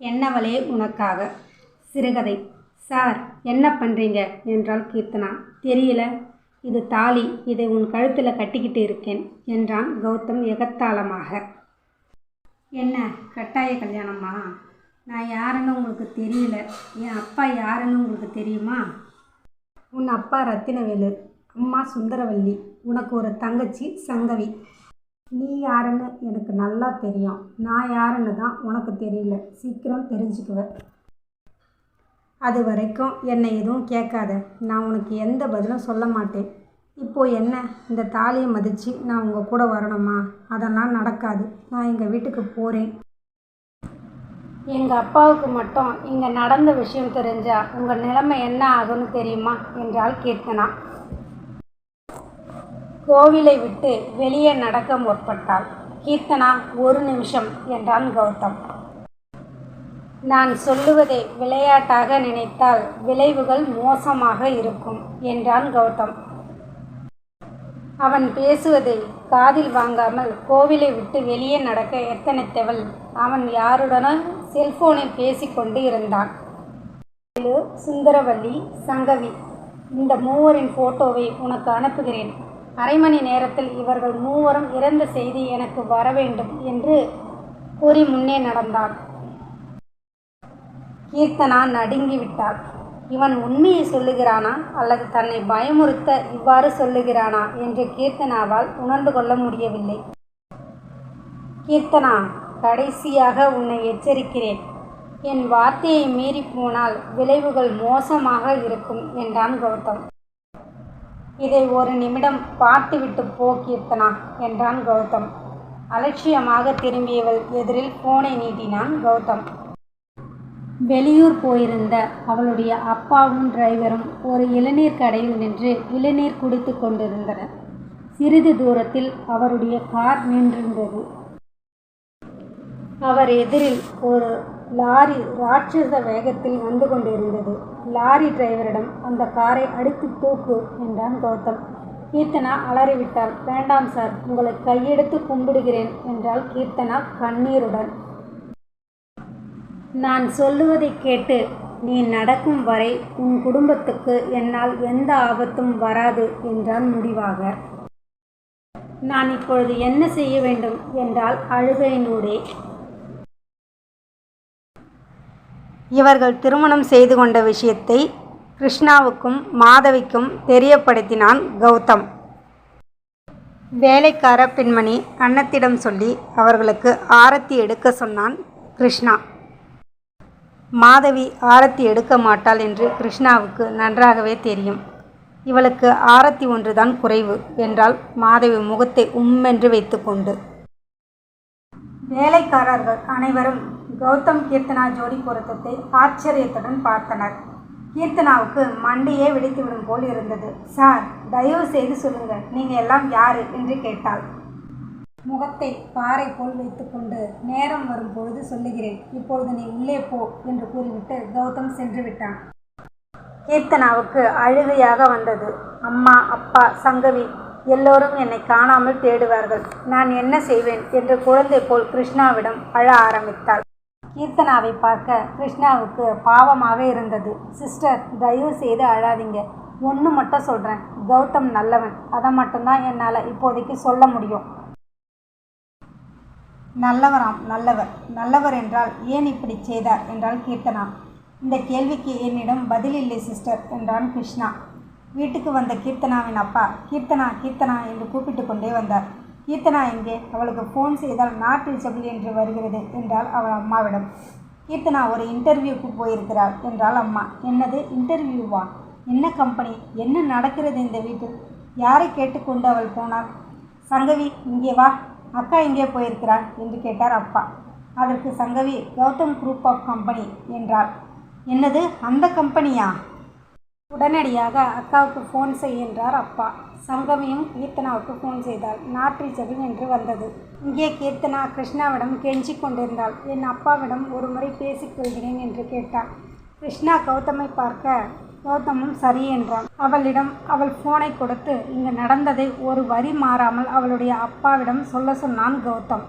என்னவளே உனக்காக. சிறுகதை. சார், என்ன பண்ணுறீங்க என்றாள் கீர்த்தனா. தெரியல, இது தாலி, இதை உன் கழுத்தில் கட்டிக்கிட்டு இருக்கேன் என்றான் கௌதம் எகத்தாளமாக. என்ன கட்டாய கல்யாணமா? நான் யாருன்னு உங்களுக்கு தெரியல. என் அப்பா யாருன்னு உங்களுக்கு தெரியுமா? உன் அப்பா ரத்தினவேலு, அம்மா சுந்தரவல்லி, உனக்கு ஒரு தங்கச்சி சங்கவி. நீ யாருன்னு எனக்கு நல்லா தெரியும். நான் யாருன்னு தான் உனக்கு தெரியல. சீக்கிரம் தெரிஞ்சுக்குவ. அது வரைக்கும் என்னை எதுவும் கேட்காத. நான் உனக்கு எந்த பதிலும் சொல்ல மாட்டேன். இப்போது என்ன, இந்த தாலியை மதித்து நான் உங்கள் கூட வரணுமா? அதெல்லாம் நடக்காது. நான் எங்கள் வீட்டுக்கு போகிறேன். எங்கள் அப்பாவுக்கு மட்டும் இங்கே நடந்த விஷயம் தெரிஞ்சால் உங்கள் நிலைமை என்ன ஆகும்னு தெரியுமா என்றாள் கீர்த்தனா. கோவிலை விட்டு வெளியே நடக்க முற்பட்டாள் கீர்த்தனா. ஒரு நிமிஷம் என்றான் கௌதம். நான் சொல்லுவதை விளையாட்டாக நினைத்தால் விளைவுகள் மோசமாக இருக்கும் என்றான் கௌதம். அவன் பேசுவதை காதில் வாங்காமல் கோவிலை விட்டு வெளியே நடக்க எத்தனைத்தவள். அவன் யாருடனும் செல்போனில் பேசிக்கொண்டு இருந்தான். சுந்தரவல்லி, சங்கவி, இந்த மூவரின் போட்டோவை உனக்கு அனுப்புகிறேன். அரை மணி நேரத்தில் இவர்கள் மூவரும் இறந்த செய்தி எனக்கு வர வேண்டும் என்று கூறி முன்னே நடந்தான். கீர்த்தனா நடுங்கிவிட்டாள். இவன் உண்மையை சொல்லுகிறானா அல்லது தன்னை பயமுறுத்த இவ்வாறு சொல்லுகிறானா என்று கீர்த்தனாவால் உணர்ந்து கொள்ள முடியவில்லை. கீர்த்தனா, கடைசியாக உன்னை எச்சரிக்கிறேன். என் வார்த்தையை மீறி போனால் விளைவுகள் மோசமாக இருக்கும் என்றான் கௌதம். இதை ஒரு நிமிடம் பார்த்துவிட்டு போ கீர்த்தனா என்றான் கௌதம். அலட்சியமாக திரும்பியவள் எதிரில் போனை நீட்டினான் கௌதம். வெளியூர் போயிருந்த அவளுடைய அப்பாவும் டிரைவரும் ஒரு இளநீர் கடையில் நின்று இளநீர் குடித்து கொண்டிருந்தனர். சிறிது தூரத்தில் அவருடைய கார் நின்றிருந்தது. அவர் எதிரில் ஒரு லாரி ராட்சச வேகத்தில் வந்து கொண்டிருந்தது. லாரி டிரைவரிடம் அந்த காரை அடித்து தூக்கு என்றான் கௌதம். கீர்த்தனா அலறிவிட்டாள். வேண்டாம் சார், உங்களை கையெடுத்து கும்பிடுகிறேன் என்றாள் கீர்த்தனா கண்ணீருடன். நான் சொல்லுவதை கேட்டு நீ நடக்கும் வரை உன் குடும்பத்துக்கு என்னால் எந்த ஆபத்தும் வராது என்றான் முடிவாக. நான் இப்பொழுது என்ன செய்ய வேண்டும் என்றால் அழுகையினூடே. இவர்கள் திருமணம் செய்து கொண்ட விஷயத்தை கிருஷ்ணாவுக்கும் மாதவிக்கும் தெரியப்படுத்தினான் கௌதம். வேலைக்கார பெண்மணி அன்னத்திடம் சொல்லி அவர்களுக்கு ஆரத்தி எடுக்க சொன்னான் கிருஷ்ணா. மாதவி ஆரத்தி எடுக்க மாட்டாள் என்று கிருஷ்ணாவுக்கு நன்றாகவே தெரியும். இவளுக்கு ஆரத்தி ஒன்றுதான் குறைவு என்றால் மாதவி முகத்தை உம்மென்று வைத்துக்கொண்டு. வேலைக்காரர்கள் அனைவரும் கௌதம் கீர்த்தனா ஜோடி பொருத்தத்தை ஆச்சரியத்துடன் பார்த்தனர். கீர்த்தனாவுக்கு மண்டையே வெடித்துவிடும் போல் இருந்தது. சார், தயவு செய்து சொல்லுங்க, நீங்கள் எல்லாம் யாரு என்று கேட்டாள். முகத்தை பாறை போல் வைத்துக்கொண்டு நேரம் வரும் பொழுது சொல்லுகிறேன், இப்பொழுது நீ உள்ளே போ என்று கூறிவிட்டு கௌதம் சென்று விட்டான். கீர்த்தனாவுக்கு அழுகையாக வந்தது. அம்மா, அப்பா, சங்கவி எல்லோரும் என்னை காணாமல் தேடுவார்கள். நான் என்ன செய்வேன் என்று குழந்தை போல் கிருஷ்ணாவிடம் அழ ஆரம்பித்தாள். கீர்த்தனாவை பார்க்க கிருஷ்ணாவுக்கு பாவமாக இருந்தது. சிஸ்டர், தயவு செய்து அழாதீங்க. ஒன்று மட்டும் சொல்கிறேன், கௌதம் நல்லவன். அதை மட்டும்தான் என்னால் இப்போதைக்கு சொல்ல முடியும். நல்லவராம், நல்லவர். நல்லவர் என்றால் ஏன் இப்படி செய்தார் என்றாள் கீர்த்தனா. இந்த கேள்விக்கு என்னிடம் பதில் இல்லை சிஸ்டர் என்றான் கிருஷ்ணா. வீட்டுக்கு வந்த கீர்த்தனாவின் அப்பா கீர்த்தனா கீர்த்தனா என்று கூப்பிட்டு கொண்டே வந்தார். கீர்த்தனா எங்கே? அவளுக்கு ஃபோன் செய்தால் நாட் ரீச்சபிள் என்று வருகிறது என்றாள் அவள் அம்மாவிடம். கீர்த்தனா ஒரு இன்டர்வியூக்கு போயிருக்கிறாள் என்றாள் அம்மா. என்னது இன்டர்வியூவா? என்ன கம்பெனி? என்ன நடக்கிறது இந்த வீட்டில்? யாரை கேட்டுக்கொண்டு அவள் போனாள்? சங்கவி, இங்கே வா. அக்கா எங்கே போயிருக்கிறாள் என்று கேட்டார் அப்பா. அதற்கு Sangavi Gautam group of company என்றாள். என்னது, அந்த கம்பெனியா? உடனடியாக அக்காவுக்கு ஃபோன் செய் என்றார் அப்பா. சங்கவியும் கீர்த்தனாவுக்கு ஃபோன் செய்தாள். நாட் ரீச்சபிள் என்று வந்தது. இங்கே கீர்த்தனா கிருஷ்ணாவிடம் கெஞ்சி கொண்டிருந்தாள். என் அப்பாவிடம் ஒரு முறை பேசிக்கொள்கிறேன் என்று கேட்டாள். கிருஷ்ணா கௌதமை பார்க்க கௌதமும் சரி என்றான். அவளிடம் அவள் ஃபோனை கொடுத்து இங்கு நடந்ததை ஒரு வரி மாறாமல் அவளுடைய அப்பாவிடம் சொல்ல சொன்னான் கௌதம்.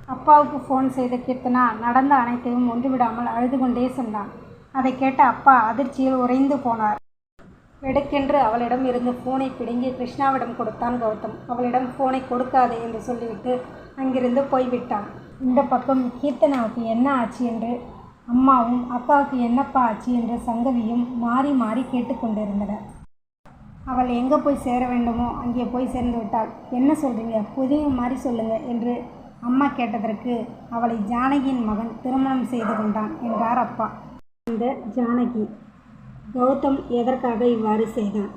அப்பாவுக்கு ஃபோன் செய்த கீர்த்தனா நடந்த அனைத்தையும் ஒன்றுவிடாமல் அழுது கொண்டே சொன்னான். அதை கேட்ட அப்பா அதிர்ச்சியில் உறைந்து போனார். வெடுக்கென்று அவளிடம் இருந்து ஃபோனை பிடுங்கி கிருஷ்ணாவிடம் கொடுத்தான் கௌதம். அவளிடம் ஃபோனை கொடுக்காதே என்று சொல்லிவிட்டு அங்கிருந்து போய்விட்டான். இந்த பக்கம் கீர்த்தனாவுக்கு என்ன ஆச்சு என்று அம்மாவும் அக்காவுக்கு என்னப்பா ஆச்சு என்று சங்கவியும் மாறி மாறி கேட்டுக்கொண்டிருந்தனர். அவள் எங்கே போய் சேர வேண்டுமோ அங்கே போய் சேர்ந்து விட்டாள். என்ன சொல்கிறீங்க, புதிய மாதிரி சொல்லுங்க என்று அம்மா கேட்டதற்கு அவளை ஜானகியின் மகன் திருமணம் செய்து கொண்டான் என்றார் அப்பா. இந்த ஜானகி கௌதம் எதற்காக இவ்வாறு செய்தான்?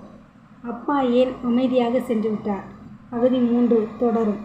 அப்பா ஏன் அமைதியாக சென்று விட்டார்? பகுதி 3 தொடரும்.